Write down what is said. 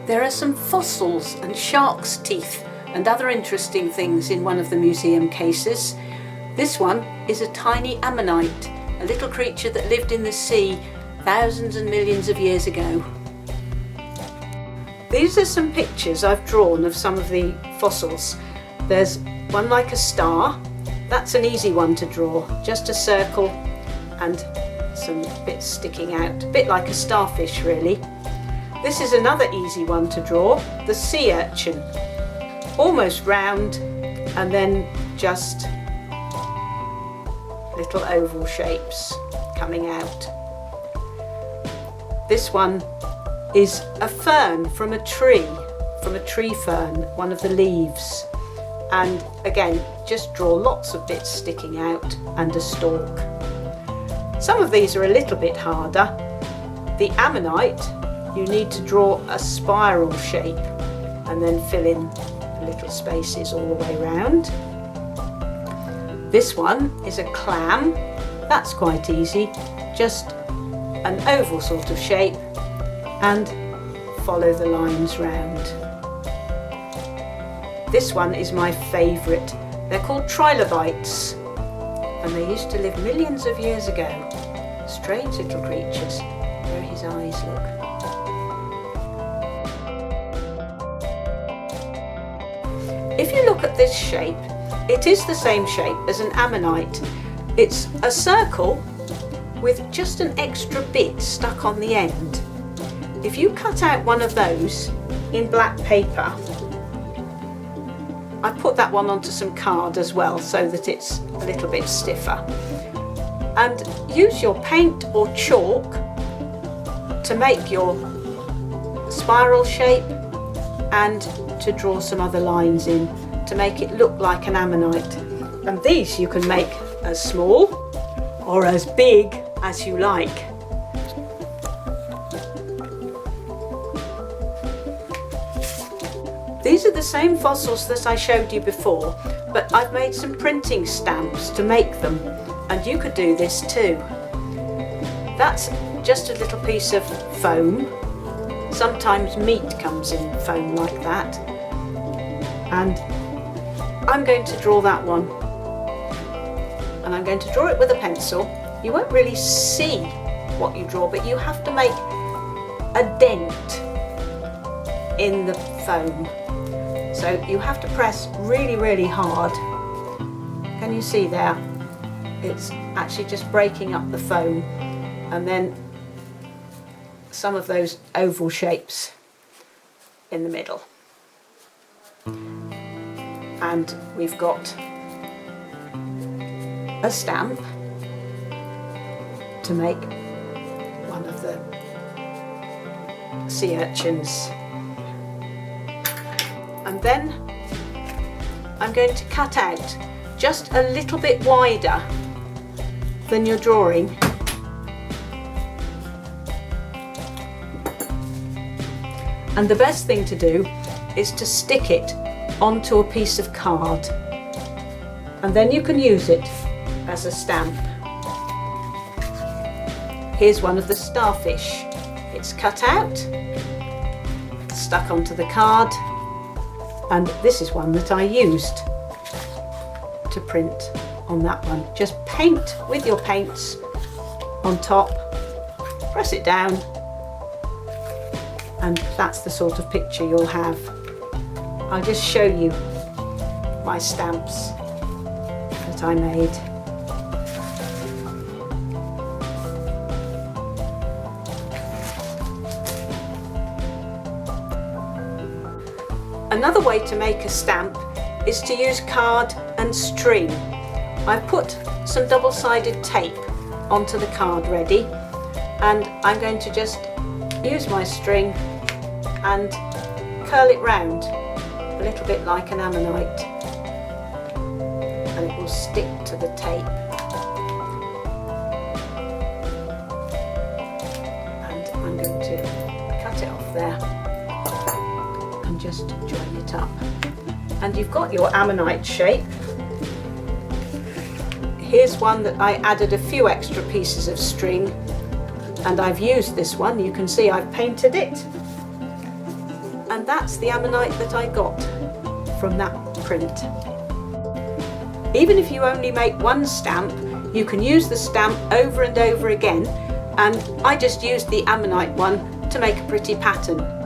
There are some fossils and shark's teeth and other interesting things in one of the museum cases. This one is a tiny ammonite, a little creature that lived in the sea thousands and millions of years ago. These are some pictures I've drawn of some of the fossils. There's one like a star. That's an easy one to draw, just a circle and some bits sticking out, a bit like a starfish really. This is another easy one to draw, the sea urchin. Almost round and then just little oval shapes coming out. This one is a fern from a tree fern, one of the leaves. And again, just draw lots of bits sticking out and a stalk. Some of these are a little bit harder. The ammonite, you need to draw a spiral shape and then fill in little spaces all the way around. This one is a clam. That's quite easy. Just an oval sort of shape and follow the lines round. This one is my favourite. They're called trilobites and they used to live millions of years ago. Strange little creatures. There are his eyes, look. If you look at this shape, it is the same shape as an ammonite. It's a circle with just an extra bit stuck on the end. If you cut out one of those in black paper, I put that one onto some card as well so that it's a little bit stiffer. And use your paint or chalk to make your spiral shape and to draw some other lines in to make it look like an ammonite. And these you can make as small or as big as you like. These are the same fossils that I showed you before, but I've made some printing stamps to make them, and you could do this too. That's just a little piece of foam. Sometimes meat comes in foam like that. And I'm going to draw that one. And I'm going to draw it with a pencil. You won't really see what you draw, but you have to make a dent in the foam. So you have to press really, really hard. Can you see there? It's actually just breaking up the foam, and then some of those oval shapes in the middle. And we've got a stamp to make one of the sea urchins. And then I'm going to cut out just a little bit wider than your drawing. And the best thing to do is to stick it onto a piece of card, and then you can use it as a stamp. Here's one of the starfish. It's cut out, stuck onto the card, and this is one that I used to print on that one. Just paint with your paints on top, press it down, and that's the sort of picture you'll have. I'll just show you my stamps that I made. Another way to make a stamp is to use card and string. I've put some double-sided tape onto the card ready, and I'm going to just use my string and curl it round a little bit like an ammonite, and it will stick to the tape. And I'm going to cut it off there and just join it up. And you've got your ammonite shape. Here's one that I added a few extra pieces of string, and I've used this one. You can see I've painted it. And that's the ammonite that I got from that print. Even if you only make one stamp, you can use the stamp over and over again, and I just used the ammonite one to make a pretty pattern.